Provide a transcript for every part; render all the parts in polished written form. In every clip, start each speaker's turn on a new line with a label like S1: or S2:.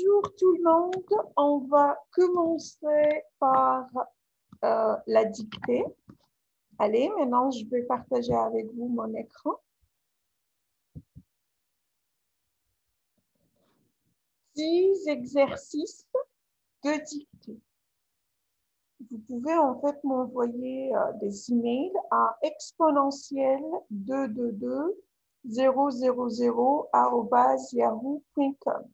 S1: Bonjour tout le monde, on va commencer par la dictée. Allez, maintenant je vais partager avec vous mon écran. 10 exercices de dictée. Vous pouvez en fait m'envoyer des emails à exponentiel222-000@yahoo.com.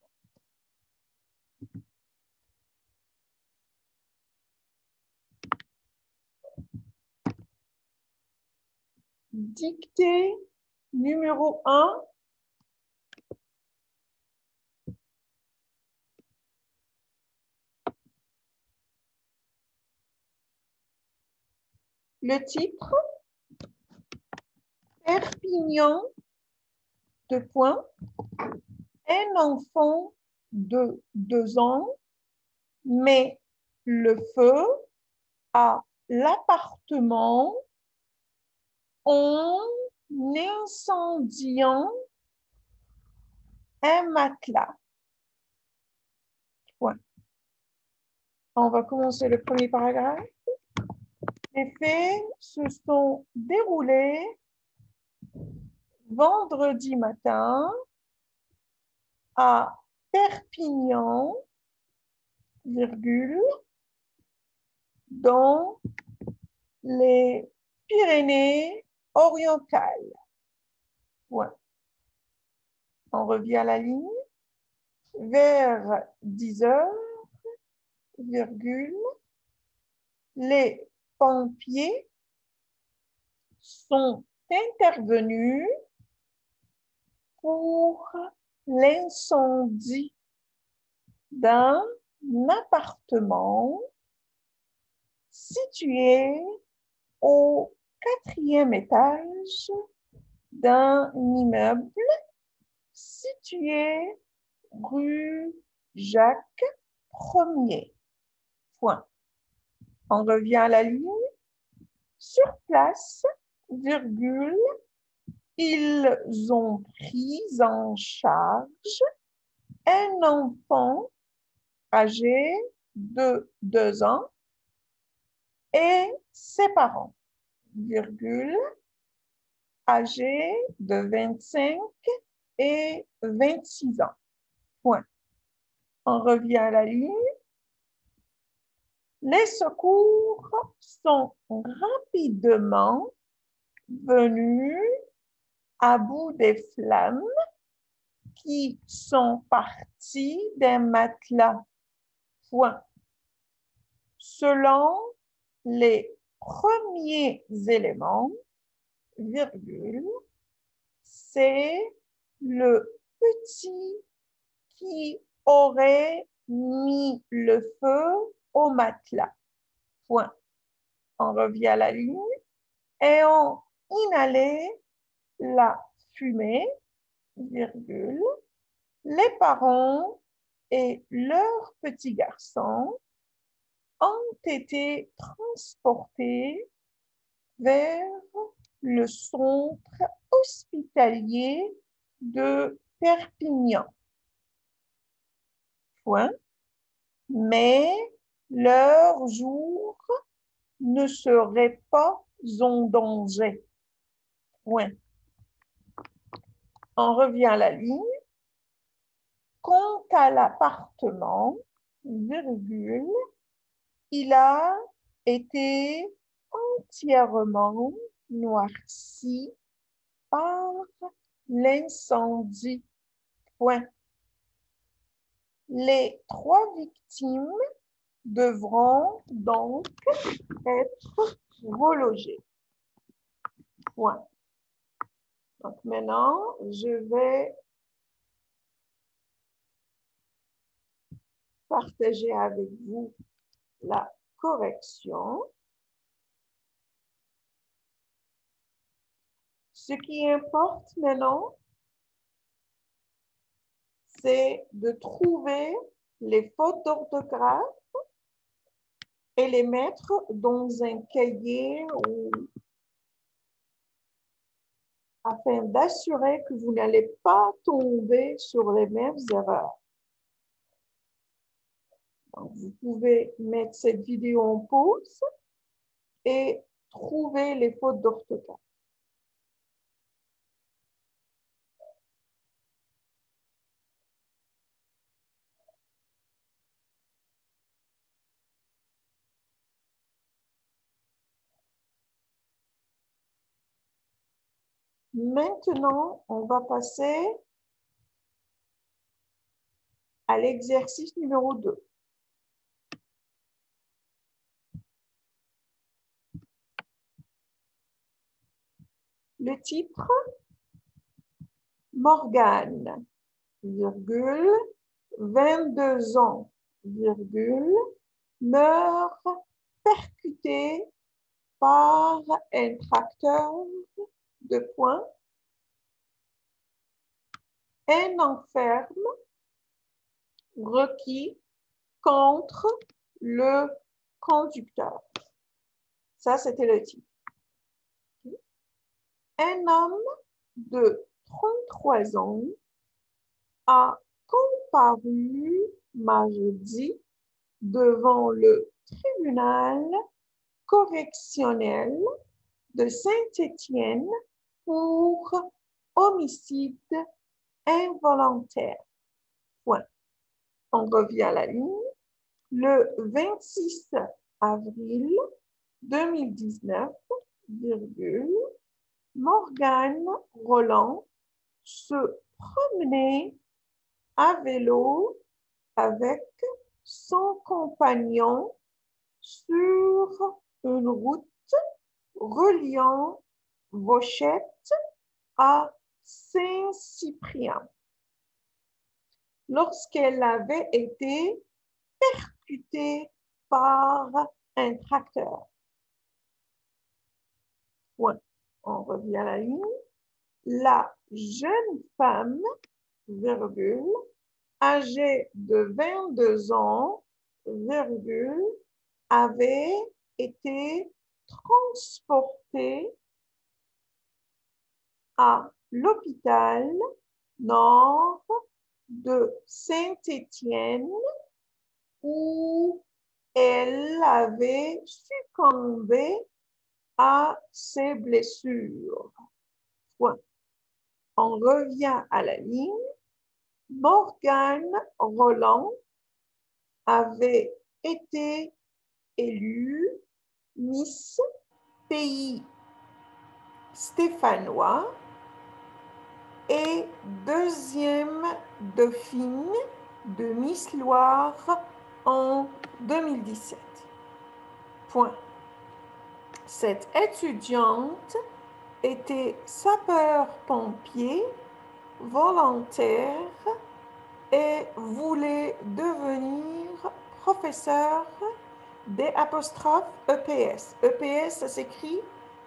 S1: Dictée numéro 1. Le titre, Perpignan, un enfant de 2 ans met le feu à l'appartement en incendiant un matelas. Point. On va commencer le premier paragraphe. Les faits se sont déroulés vendredi matin à Perpignan, virgule, dans les Pyrénées-Orientales. Point. On revient à la ligne. Vers 10 heures, virgule, les pompiers sont intervenus pour l'incendie d'un appartement situé au 4e étage d'un immeuble situé rue Jacques Ier. Point. On revient à la ligne. Sur place, virgule, ils ont pris en charge un enfant âgé de 2 ans et ses parents, virgule, âgés de 25 et 26 ans. Point. On revient à la ligne. Les secours sont rapidement venus à bout des flammes qui sont parties d'un matelas. Point. Selon les premiers éléments, virgule, c'est le petit qui aurait mis le feu au matelas. Point. On revient à la ligne et on inhalait la fumée, virgule. Les parents et leur petit garçon ont été transportés vers le centre hospitalier de Perpignan. Point. Mais leur jour ne serait pas en danger. Point. On revient à la ligne. Quant à l'appartement, virgule, il a été entièrement noirci par l'incendie. Point. Les 3 victimes devront donc être relogées. Point. Donc maintenant, je vais partager avec vous la correction. Ce qui importe maintenant, c'est de trouver les fautes d'orthographe et les mettre dans un cahier afin d'assurer que vous n'allez pas tomber sur les mêmes erreurs. Donc, vous pouvez mettre cette vidéo en pause et trouver les fautes d'orthographe. Maintenant, on va passer à l'exercice numéro 2. Le titre, Morgane, virgule, 22 ans, virgule, meurt percuté par un tracteur de poing. Un enferme requis contre le conducteur. Ça, c'était le titre. Un homme de 33 ans a comparu mardi devant le tribunal correctionnel de Saint-Étienne pour homicide involontaire. Point. On revient à la ligne. Le 26 avril 2019, virgule, Morgane Roland se promenait à vélo avec son compagnon sur une route reliant Vauchette à Saint-Cyprien lorsqu'elle avait été percutée par un tracteur. Point. On revient à la ligne. La jeune femme, virgule, âgée de 22 ans, virgule, avait été transportée à l'hôpital nord de Saint-Étienne où elle avait succombé à ses blessures. Point. On revient à la ligne. Morgane Roland avait été élue Miss Pays stéphanois et deuxième dauphine de Miss Loire en 2017. Point. Cette étudiante était sapeur-pompier volontaire et voulait devenir professeur d'EPS. EPS, ça s'écrit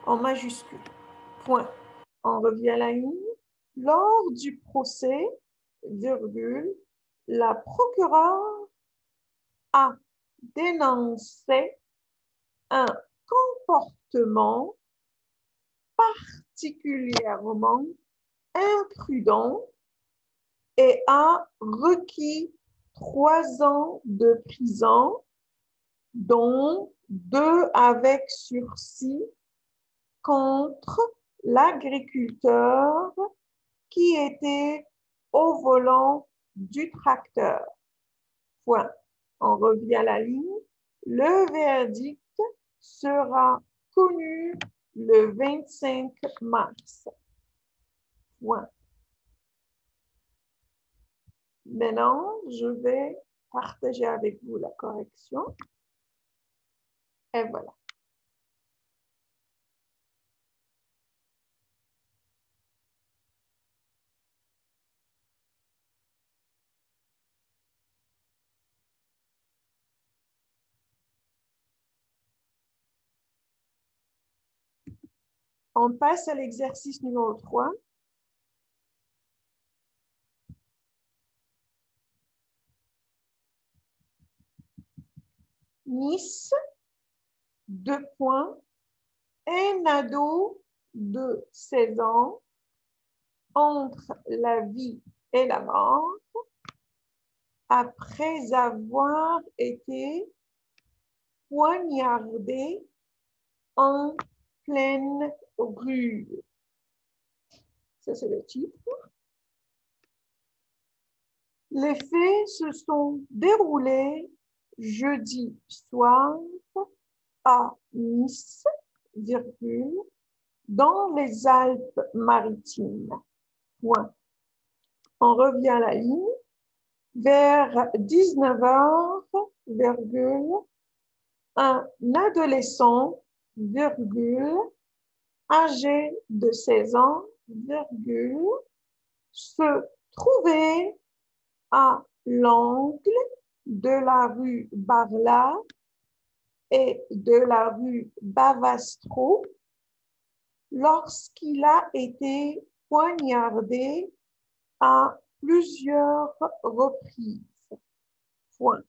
S1: en majuscule. Point. On revient à la ligne. Lors du procès, virgule, la procureure a dénoncé un comportement particulièrement imprudent et a requis 3 ans de prison, dont 2 avec sursis contre l'agriculteur qui était au volant du tracteur. Point. On revient à la ligne. Le verdict sera connu le 25 mars. Point. Maintenant, je vais partager avec vous la correction. Et voilà. On passe à l'exercice numéro 3. Nice, 2 points, un ado de 16 ans entre la vie et la mort après avoir été poignardé en pleine rue. Ça, c'est le titre. Les faits se sont déroulés jeudi soir à Nice, virgule, dans les Alpes-Maritimes. Point. On revient à la ligne. Vers 19h, virgule, un adolescent, virgule, âgé de 16 ans, virgule, se trouvait à l'angle de la rue Barla et de la rue Bavastro lorsqu'il a été poignardé à plusieurs reprises. Point.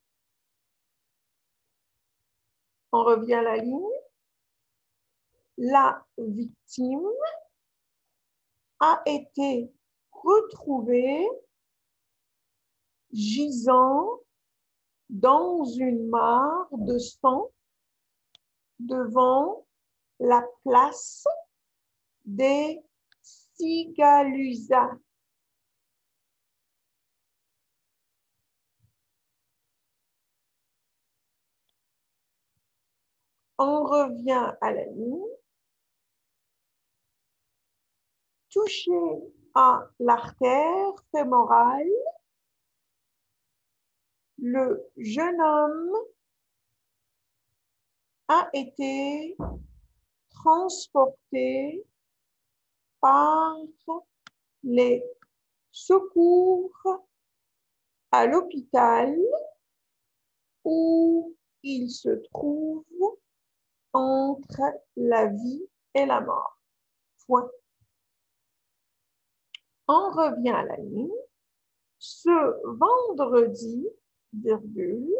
S1: On revient à la ligne. La victime a été retrouvée gisant dans une mare de sang devant la place des Sigalusa. On revient à la ligne. Touché à l'artère fémorale, le jeune homme a été transporté par les secours à l'hôpital où il se trouve entre la vie et la mort. Point. On revient à la ligne. Ce vendredi, virgule,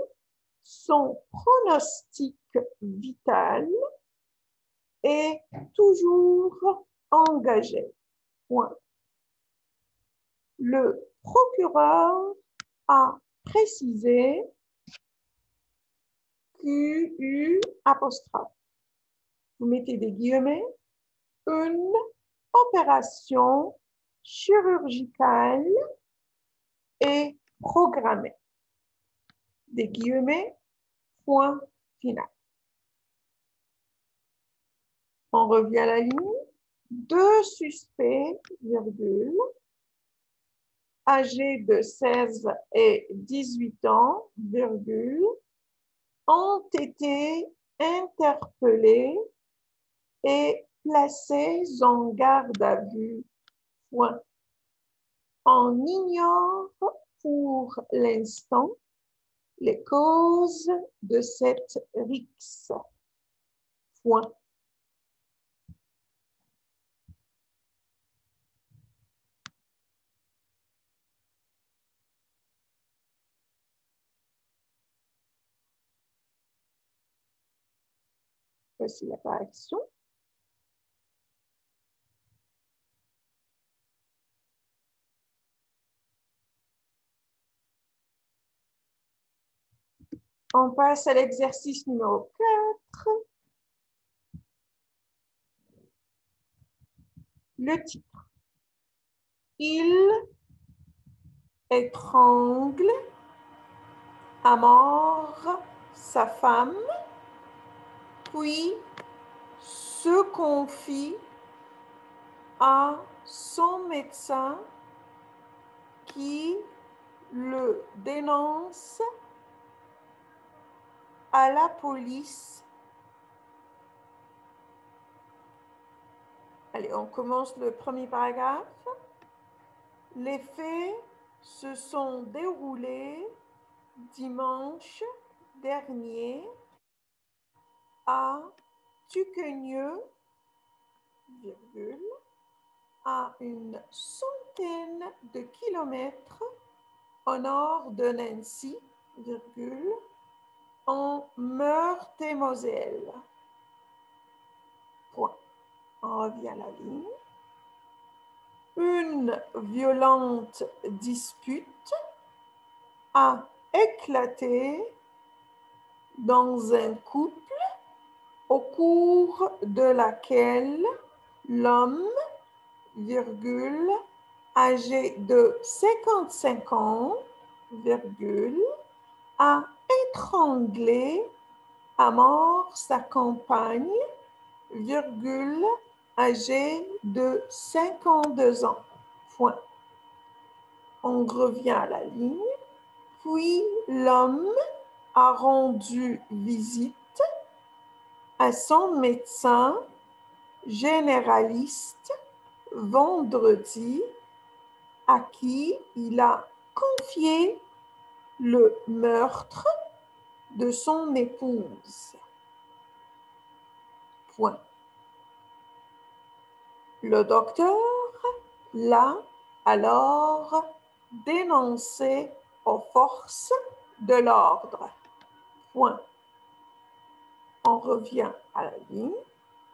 S1: son pronostic vital est toujours engagé. Point. Le procureur a précisé QU apostrophe. Vous mettez des guillemets, une opération chirurgicale est programmée. Des guillemets, point final. On revient à la ligne. 2 suspects, virgule, âgés de 16 et 18 ans, virgule, ont été interpellés et placés en garde à vue. Point. On ignore pour l'instant les causes de cette rixe. Point. Voici l'apparition. On passe à l'exercice numéro 4. Le titre. Il étrangle à mort sa femme, puis se confie à son médecin qui le dénonce à la police. Allez, on commence le premier paragraphe. Les faits se sont déroulés dimanche dernier à Tuquegneux, virgule, à une centaine de kilomètres au nord de Nancy, virgule, en Meurthe-et-Moselle. Point. On revient à la ligne. Une violente dispute a éclaté dans un couple au cours de laquelle l'homme, virgule, âgé de 55 ans, virgule, a étranglé à mort sa compagne, virgule, âgée de 52 ans. Point. On revient à la ligne. Puis l'homme a rendu visite à son médecin généraliste vendredi, à qui il a confié le meurtre de son épouse. Point. Le docteur l'a alors dénoncé aux forces de l'ordre. Point. On revient à la ligne.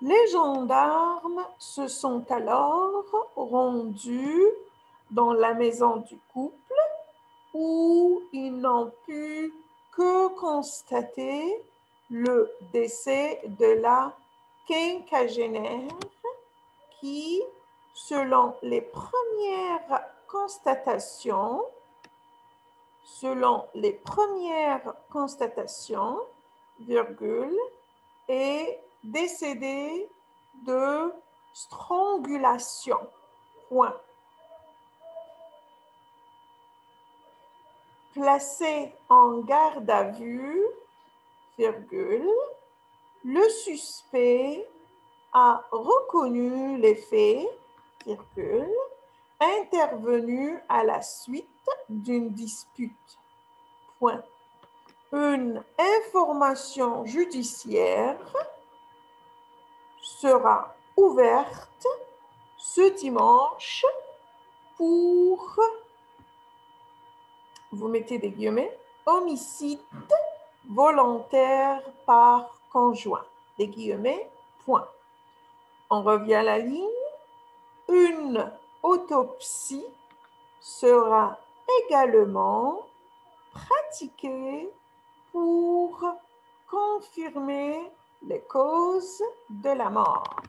S1: Les gendarmes se sont alors rendus dans la maison du couple où ils n'ont pu que constater le décès de la quinquagénaire qui, selon les premières constatations, virgule, est décédée de strangulation. Point. Placé en garde à vue, virgule, le suspect a reconnu les faits, virgule, intervenus à la suite d'une dispute. Point. Une information judiciaire sera ouverte ce dimanche pour, vous mettez des guillemets, homicide volontaire par conjoint. Des guillemets, point. On revient à la ligne. Une autopsie sera également pratiquée pour confirmer les causes de la mort.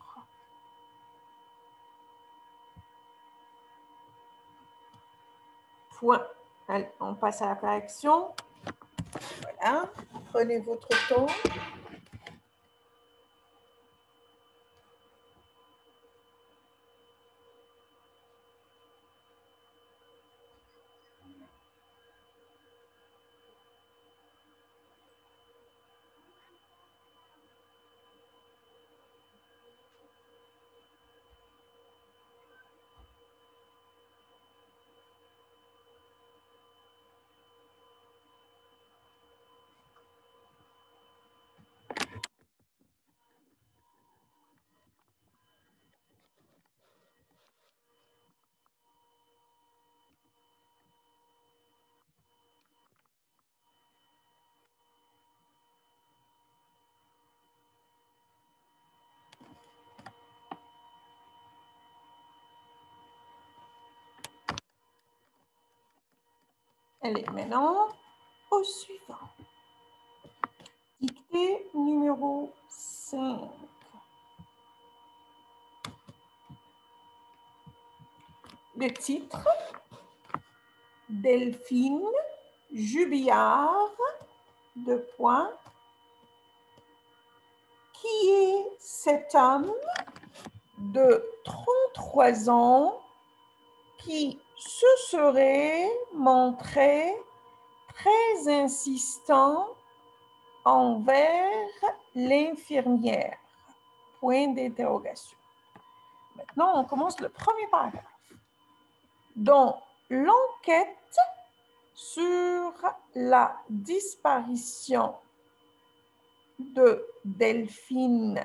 S1: Point. Allez, on passe à la correction. Voilà. Prenez votre temps. Allez, maintenant, au suivant. Dictée numéro 5. Le titre, Delphine Jubillard, qui est cet homme de 33 ans qui se serait montré très insistant envers l'infirmière. Point d'interrogation. Maintenant, on commence le premier paragraphe. Dans l'enquête sur la disparition de Delphine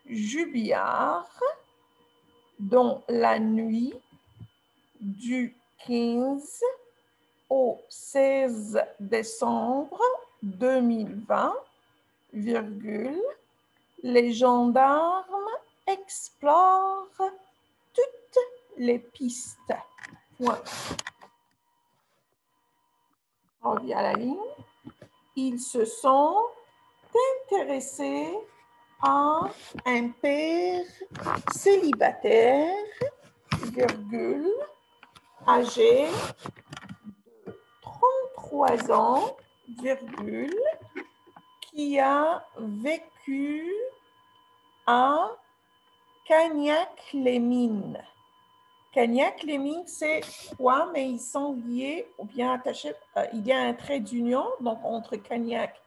S1: Jubillard dans la nuit du 15 au 16 décembre 2020, les gendarmes explorent toutes les pistes. Point. On revient à la ligne. Ils se sont intéressés à un père célibataire, virgule, âgé de 33 ans, virgule, qui a vécu à Cagnac-les-Mines. Cagnac-les-Mines, c'est trois, mais ils sont liés ou bien attachés. Il y a un trait d'union, donc entre Cagnac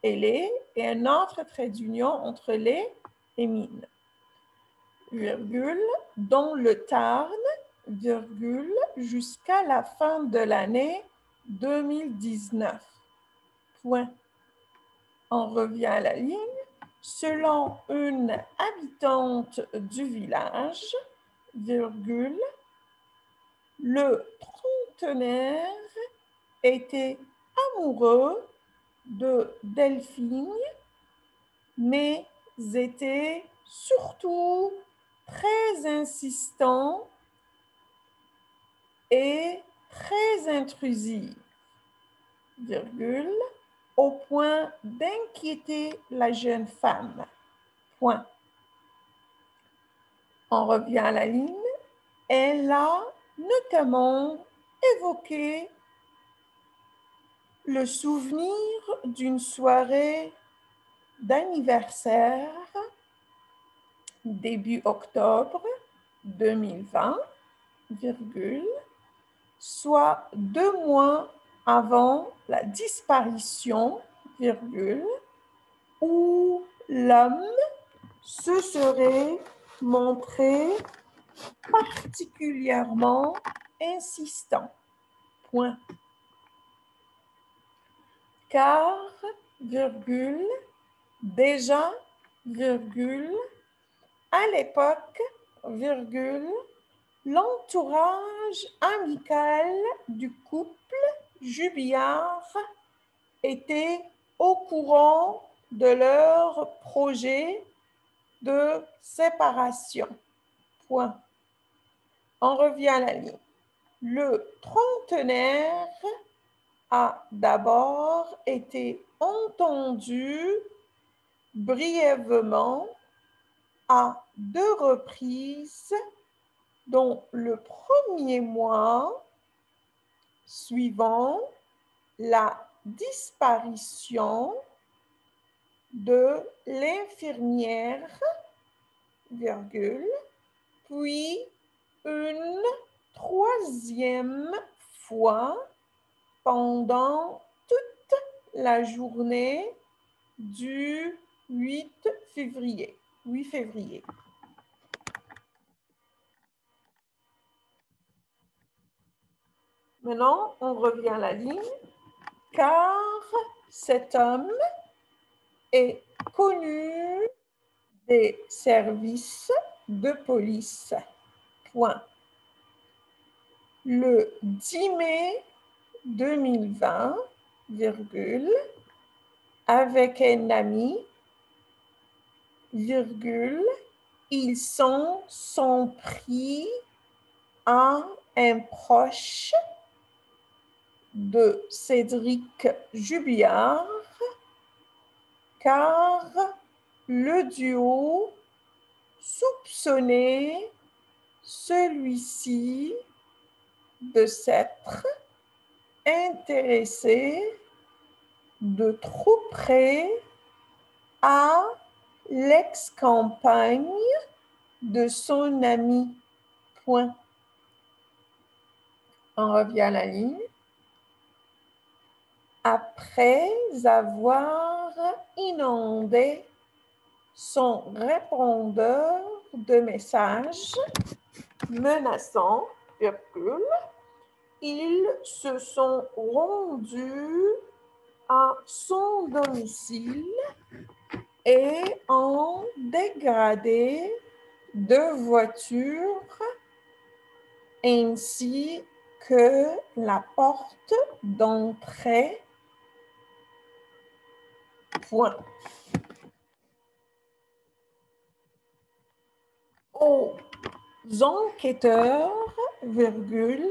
S1: et les, et un autre trait d'union entre les et Mines. Virgule, dans le Tarn, virgule, jusqu'à la fin de l'année 2019. Point. On revient à la ligne. Selon une habitante du village, virgule, le trentenaire était amoureux de Delphine, mais était surtout très insistant et très intrusif, virgule, au point d'inquiéter la jeune femme. Point. On revient à la ligne. Elle a notamment évoqué le souvenir d'une soirée d'anniversaire début octobre 2020, virgule, soit 2 mois avant la disparition, virgule, où l'homme se serait montré particulièrement insistant. Point. Car, virgule, déjà, virgule, à l'époque, virgule, l'entourage amical du couple Jubillard était au courant de leur projet de séparation. Point. On revient à la ligne. Le trentenaire a d'abord été entendu brièvement à 2 reprises, dont le premier mois suivant la disparition de l'infirmière, virgule, puis une 3e fois pendant toute la journée du 8 février. Maintenant, on revient à la ligne, car cet homme est connu des services de police. Point. Le 10 mai 2020, virgule, avec un ami, virgule, ils sont pris à un proche de Cédric Jubillard, car le duo soupçonnait celui-ci de s'être intéressé de trop près à l'ex-compagne de son ami. Point. On revient à la ligne. Après avoir inondé son répondeur de messages menaçants, virgule, ils se sont rendus à son domicile et ont dégradé 2 voitures ainsi que la porte d'entrée. Point. Aux enquêteurs, virgule,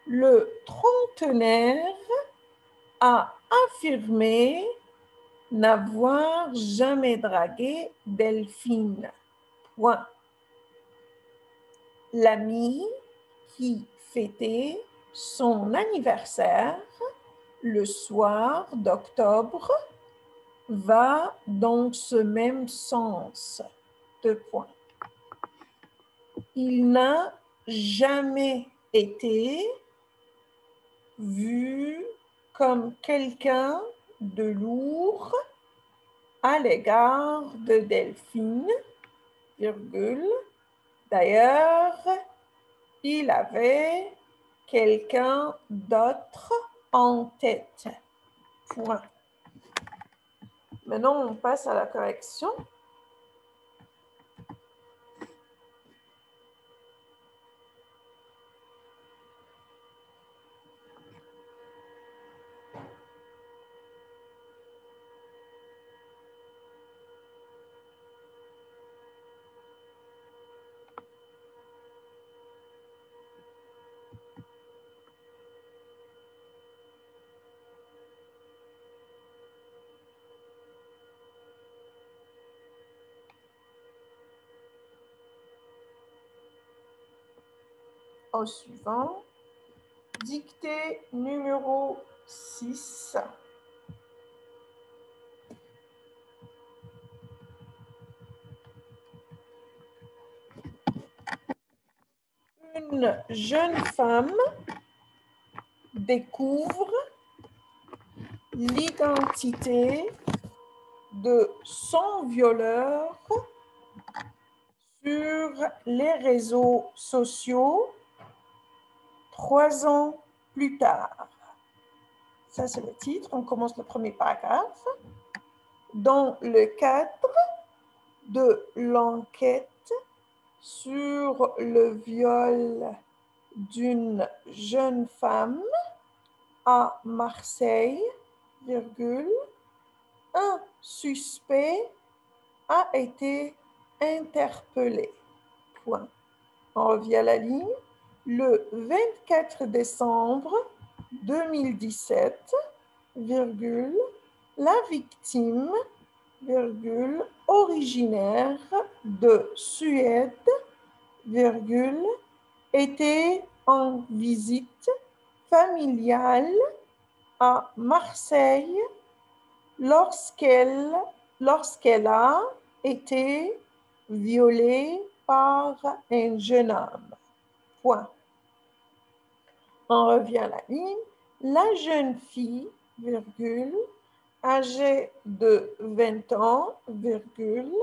S1: le trentenaire a affirmé n'avoir jamais dragué Delphine. Point. L'ami qui fêtait son anniversaire le soir d'octobre va dans ce même sens. 2 points. Il n'a jamais été vu comme quelqu'un de lourd à l'égard de Delphine, virgule. D'ailleurs, il avait quelqu'un d'autre en tête. Point. Maintenant, on passe à la correction. Au suivant, dictée numéro 6. Une jeune femme découvre l'identité de son violeur sur les réseaux sociaux 3 ans plus tard. Ça, c'est le titre. On commence le premier paragraphe. Dans le cadre de l'enquête sur le viol d'une jeune femme à Marseille, virgule, un suspect a été interpellé. Point. On revient à la ligne. Le 24 décembre 2017, virgule, la victime, virgule, originaire de Suède, virgule, était en visite familiale à Marseille lorsqu'elle a été violée par un jeune homme. Point. On revient à la ligne. La jeune fille, virgule, âgée de 20 ans, virgule,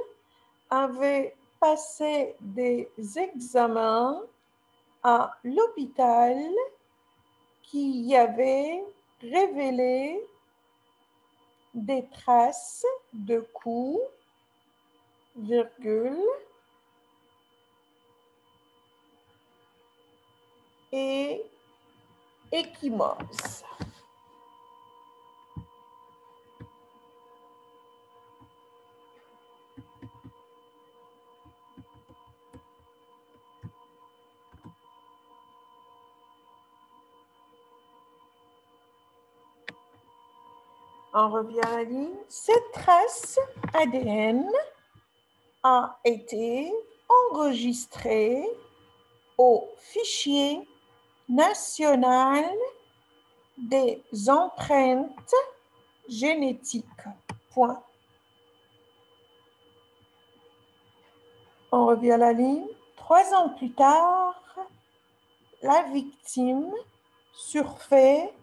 S1: avait passé des examens à l'hôpital qui y avait révélé des traces de coups, virgule, et ecchymose. On revient à la ligne. Cette trace ADN a été enregistrée au fichier national des empreintes génétiques. Point. On revient à la ligne. 3 ans plus tard, la victime surfait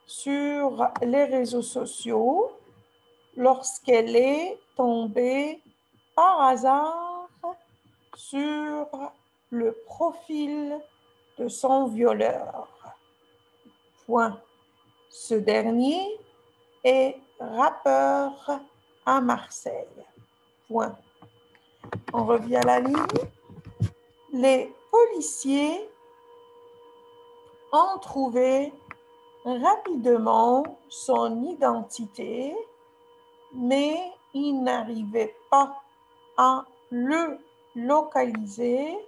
S1: sur les réseaux sociaux lorsqu'elle est tombée par hasard sur le profil de son violeur. Point. Ce dernier est rappeur à Marseille. Point. On revient à la ligne. Les policiers ont trouvé rapidement son identité, mais ils n'arrivaient pas à le localiser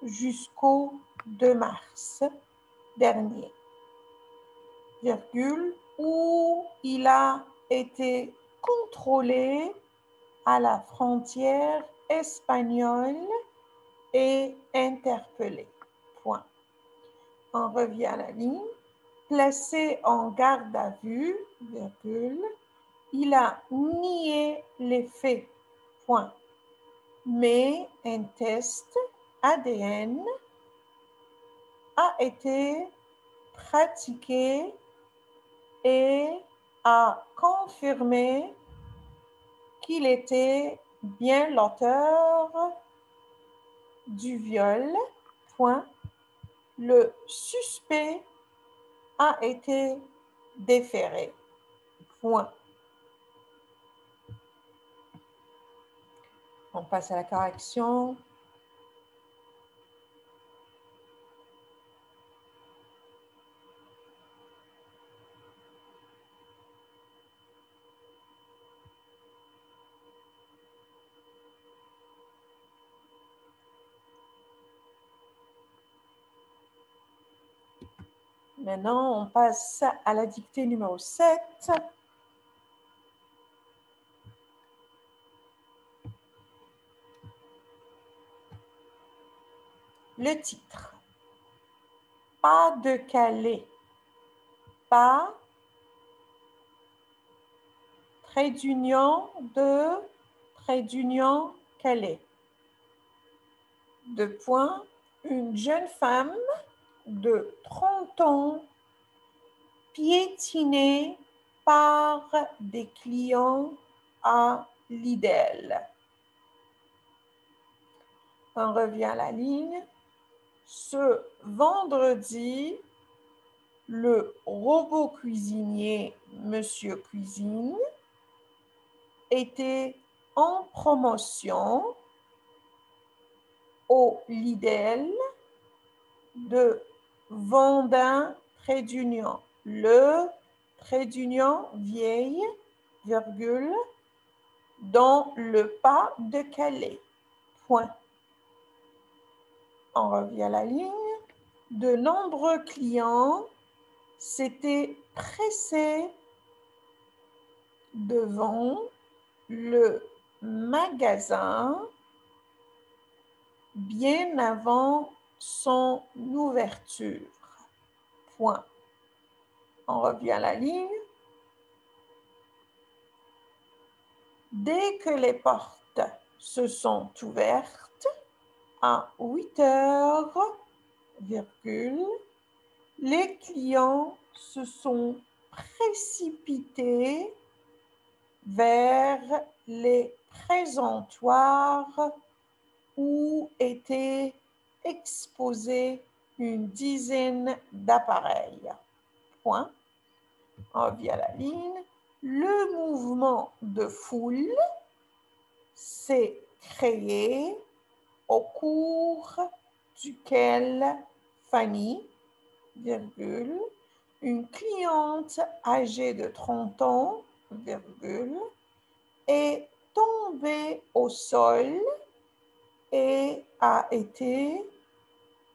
S1: jusqu'au 2 mars dernier. Virgule, où il a été contrôlé à la frontière espagnole et interpellé. Point. On revient à la ligne. Placé en garde à vue, virgule, il a nié les faits. Point. Mais un test ADN a été pratiqué et a confirmé qu'il était bien l'auteur du viol. Point. Le suspect a été déféré. Point. On passe à la correction. Maintenant, on passe à la dictée numéro 7. Le titre. Pas de Calais. Pas, trait d'union de, trait d'union Calais. Deux points. Une jeune femme de 30 ans piétinée par des clients à Lidl. On revient à la ligne. Ce vendredi, le robot cuisinier Monsieur Cuisine était en promotion au Lidl de Vendin, trait d'union. Le trait d'union vieille, virgule, dans le pas de Calais. Point. On revient à la ligne. De nombreux clients s'étaient pressés devant le magasin bien avant son ouverture. Point. On revient à la ligne. Dès que les portes se sont ouvertes, à 8 heures, virgule, les clients se sont précipités vers les présentoirs où étaient exposés une dizaine d'appareils. Point. On revient à la ligne. Le mouvement de foule s'est créé au cours duquel Fanny, virgule, une cliente âgée de 30 ans, virgule, est tombée au sol et a été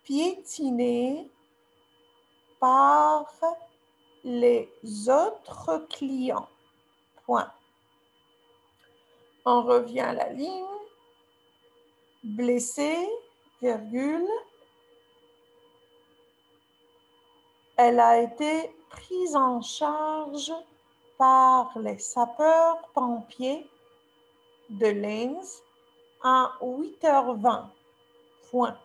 S1: piétinée par les autres clients. Point. On revient à la ligne. Blessée, virgule, elle a été prise en charge par les sapeurs-pompiers de Lens à 8h20. Point.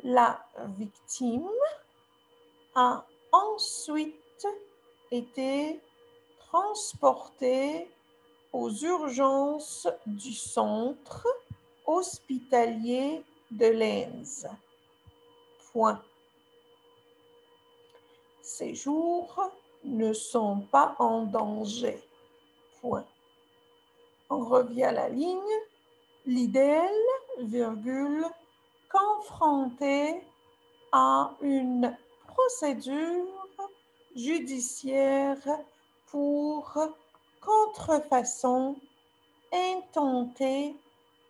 S1: La victime a ensuite été transportée aux urgences du centre hospitalier de Lens. Point. Ces jours ne sont pas en danger. Point. On revient à la ligne. Lidl, virgule, confronté à une procédure judiciaire pour contrefaçon intentée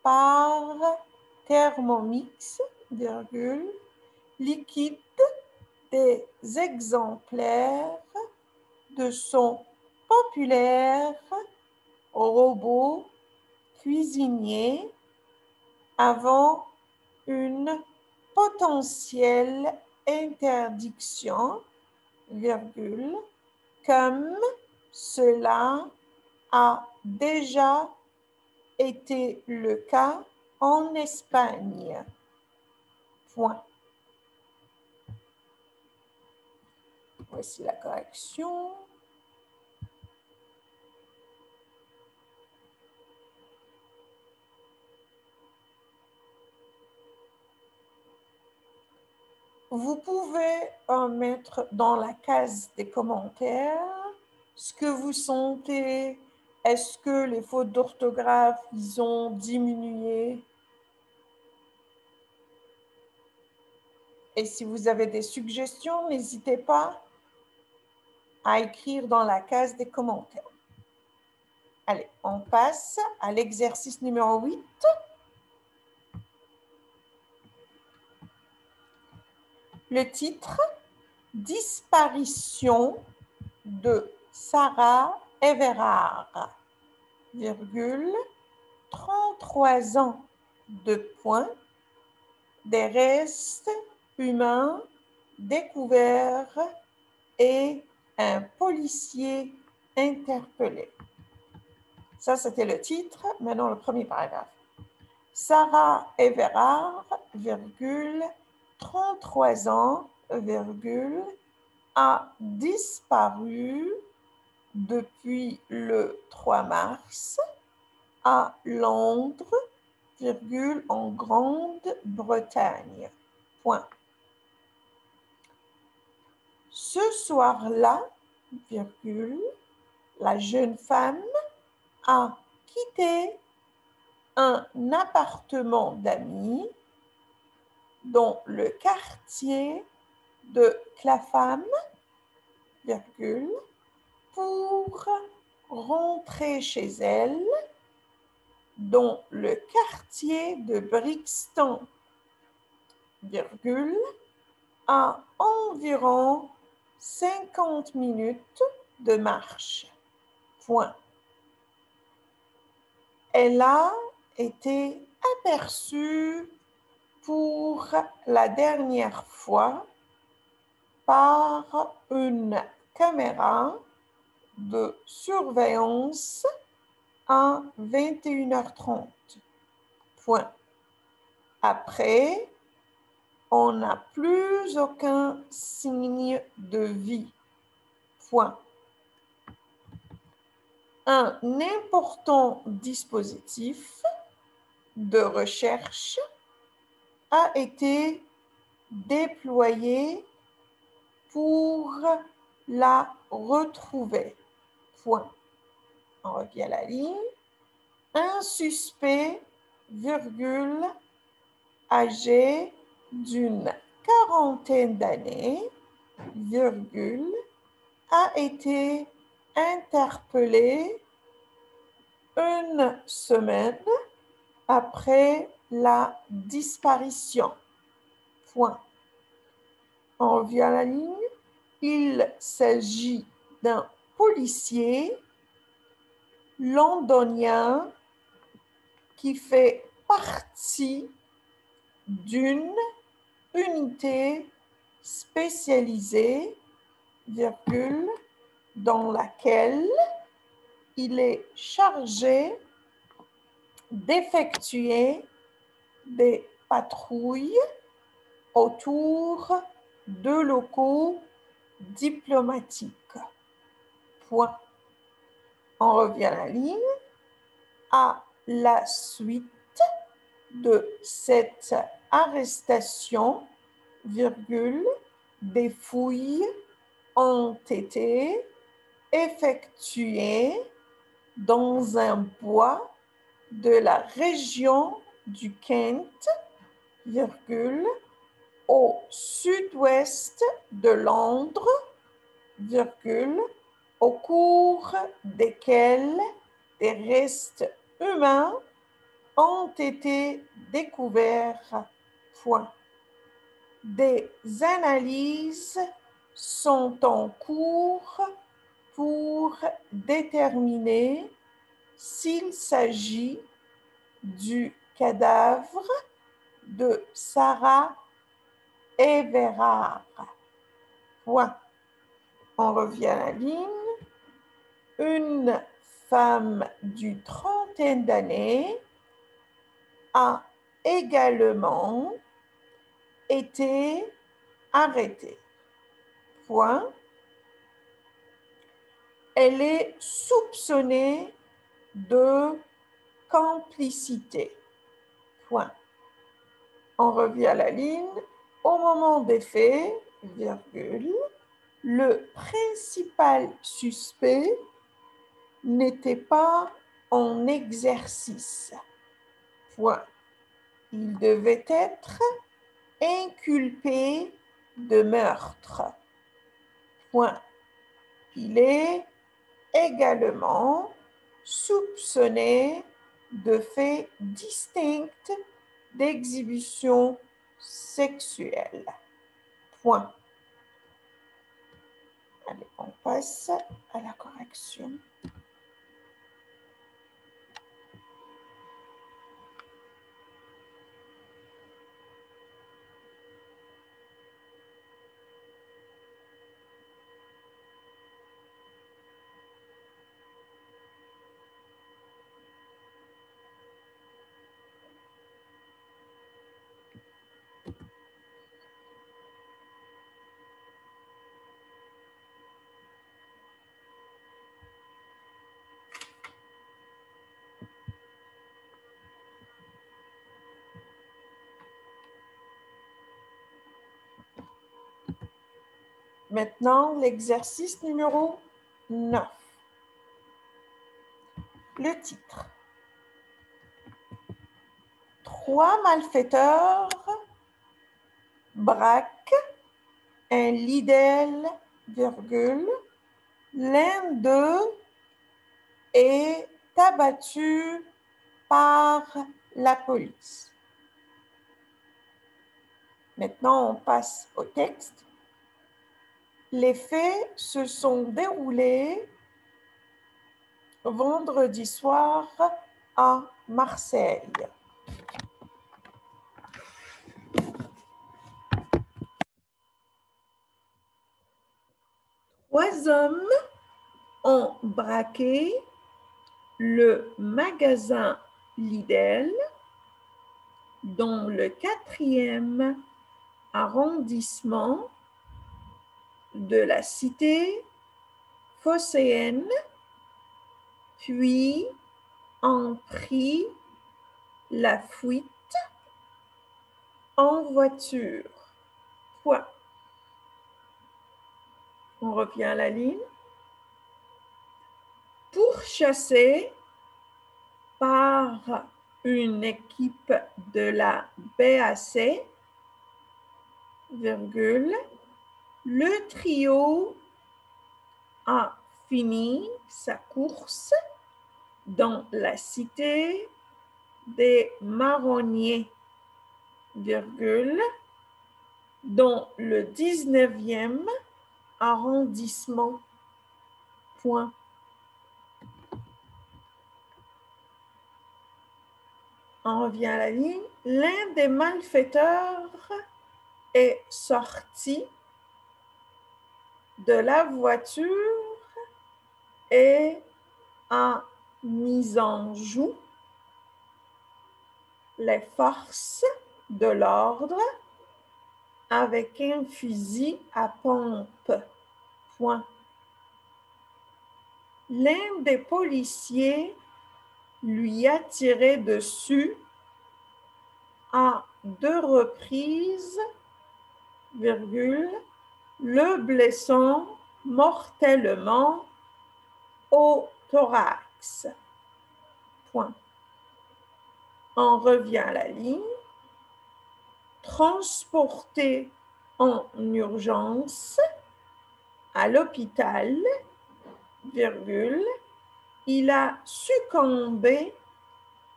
S1: par Thermomix, virgule, liquide des exemplaires de son populaire robot cuisinier avant une potentielle interdiction, virgule, comme cela a déjà été le cas en Espagne. Point. Voici la correction. Vous pouvez mettre dans la case des commentaires ce que vous sentez. Est-ce que les fautes d'orthographe, ils ont diminué? Et si vous avez des suggestions, n'hésitez pas à écrire dans la case des commentaires. Allez, on passe à l'exercice numéro 8. Le titre, Disparition de Sarah Everard, virgule, 33 ans de points, des restes humains découverts et un policier interpellé. Ça, c'était le titre. Maintenant, le premier paragraphe. Sarah Everard, virgule, 33 ans, virgule, a disparu depuis le 3 mars à Londres, virgule, en Grande-Bretagne. Point. Ce soir-là, virgule, la jeune femme a quitté un appartement d'amis dans le quartier de Clapham, virgule, pour rentrer chez elle dans le quartier de Brixton, virgule, à environ 50 minutes de marche. Point. Elle a été aperçue pour la dernière fois par une caméra de surveillance à 21h30. Point. Après, on n'a plus aucun signe de vie. Point. Un important dispositif de recherche a été déployé pour la retrouver. Point. On revient à la ligne. Un suspect, virgule, âgé d'une quarantaine d'années, virgule, a été interpellé une semaine après la disparition. Point. On revient à la ligne. Il s'agit d'un policier londonien qui fait partie d'une unité spécialisée, virgule, dans laquelle il est chargé d'effectuer des patrouilles autour de locaux diplomatiques. Point. On revient à la ligne. À la suite de cette arrestation, virgule, des fouilles ont été effectuées dans un bois de la région du Kent, virgule, au sud-ouest de Londres, virgule, au cours desquels des restes humains ont été découverts. Point. Des analyses sont en cours pour déterminer s'il s'agit du cadavre de Sarah Everard. Point. On revient à la ligne. Une femme d'une trentaine d'années a également été arrêtée. Point. Elle est soupçonnée de complicité. Point. On revient à la ligne. Au moment des faits, virgule, le principal suspect n'était pas en exercice. Point. Il devait être inculpé de meurtre. Point. Il est également soupçonné de faits distincts d'exhibition sexuelle. Point. Allez, on passe à la correction. Maintenant, l'exercice numéro 9. Le titre. 3 malfaiteurs braquent un Lidl, virgule. L'un d'eux est abattu par la police. Maintenant, on passe au texte. Les faits se sont déroulés vendredi soir à Marseille. Trois hommes ont braqué le magasin Lidl dans le 4e arrondissement de la cité phocéenne, puis ont pris la fuite en voiture. Point. On revient à la ligne. Pourchassés par une équipe de la BAC, virgule, le trio a fini sa course dans la cité des Marronniers, virgule, dans le 19e arrondissement. Point. On revient à la ligne. L'un des malfaiteurs est sorti de la voiture et a mis en joue les forces de l'ordre avec un fusil à pompe. Point. L'un des policiers lui a tiré dessus à 2 reprises, virgule, le blessant mortellement au thorax. Point. On revient à la ligne. Transporté en urgence à l'hôpital, virgule, il a succombé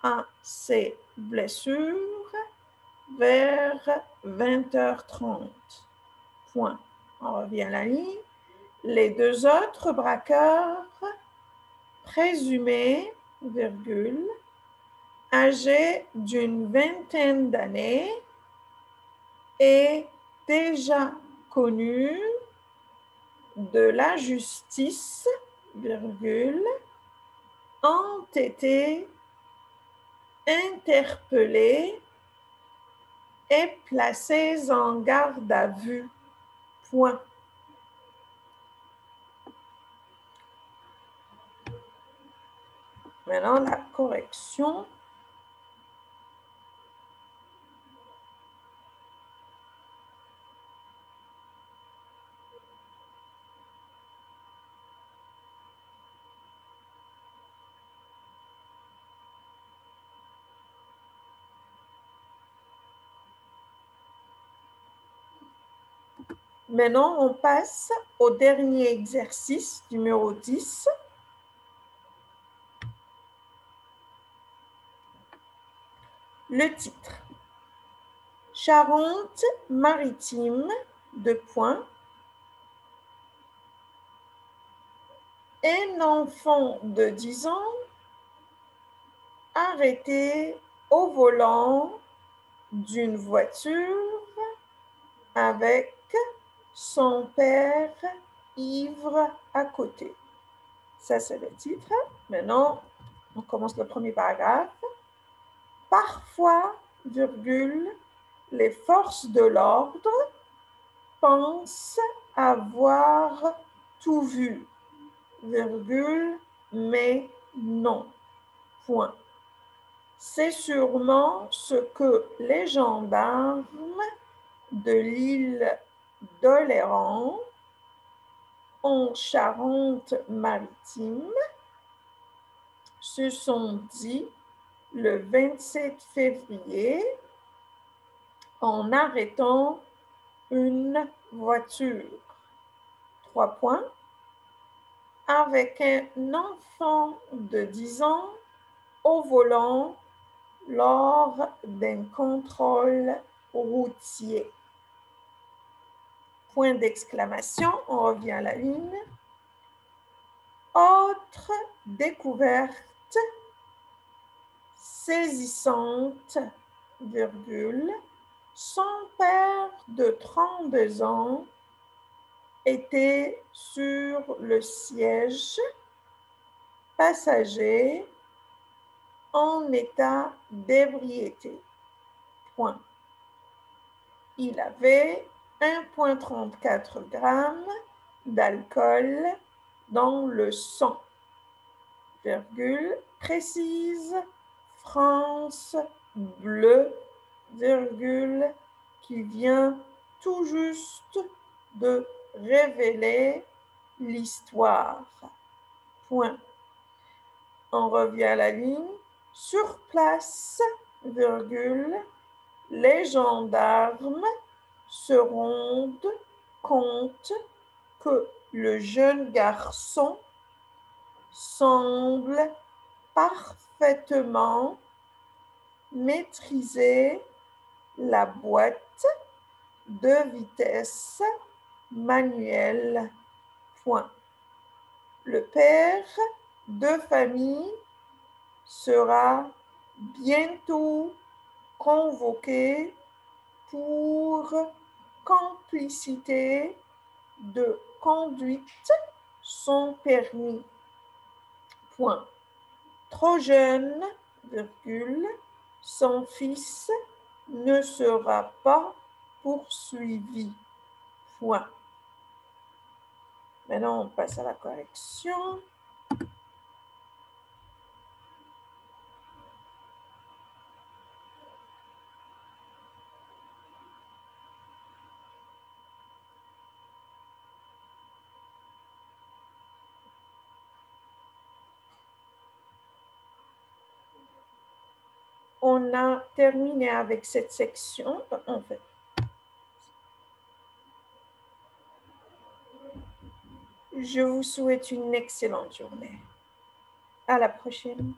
S1: à ses blessures vers 20h30. Point. On revient à la ligne. Les deux autres braqueurs présumés, virgule, âgés d'une vingtaine d'années et déjà connus de la justice, virgule, ont été interpellés et placés en garde à vue. Point. Maintenant, la correction. Maintenant, on passe au dernier exercice, numéro 10. Le titre. Charente-Maritime, deux points. Un enfant de 10 ans arrêté au volant d'une voiture avec son père ivre à côté. Ça, c'est le titre. Maintenant, on commence le premier paragraphe. Parfois, virgule, les forces de l'ordre pensent avoir tout vu, virgule, mais non. Point. C'est sûrement ce que les gendarmes de l'île d'Oléron en Charente-Maritime se sont dit le 27 février en arrêtant une voiture. 3 points. Avec un enfant de 10 ans au volant lors d'un contrôle routier. Point d'exclamation, on revient à la ligne. Autre découverte saisissante, virgule, son père de 32 ans était sur le siège passager en état d'ébriété. Point. Il avait 1,34 g d'alcool dans le sang. Virgule, précise France Bleu, virgule, qui vient tout juste de révéler l'histoire. Point. On revient à la ligne. Sur place, virgule, les gendarmes se rendent compte que le jeune garçon semble parfaitement maîtriser la boîte de vitesse manuelle. Point. Le père de famille sera bientôt convoqué pour complicité de conduite sans permis. Point. Trop jeune, virgule, son fils ne sera pas poursuivi. Point. Maintenant, on passe à la correction. On a terminé avec cette section, en fait. Je vous souhaite une excellente journée. À la prochaine.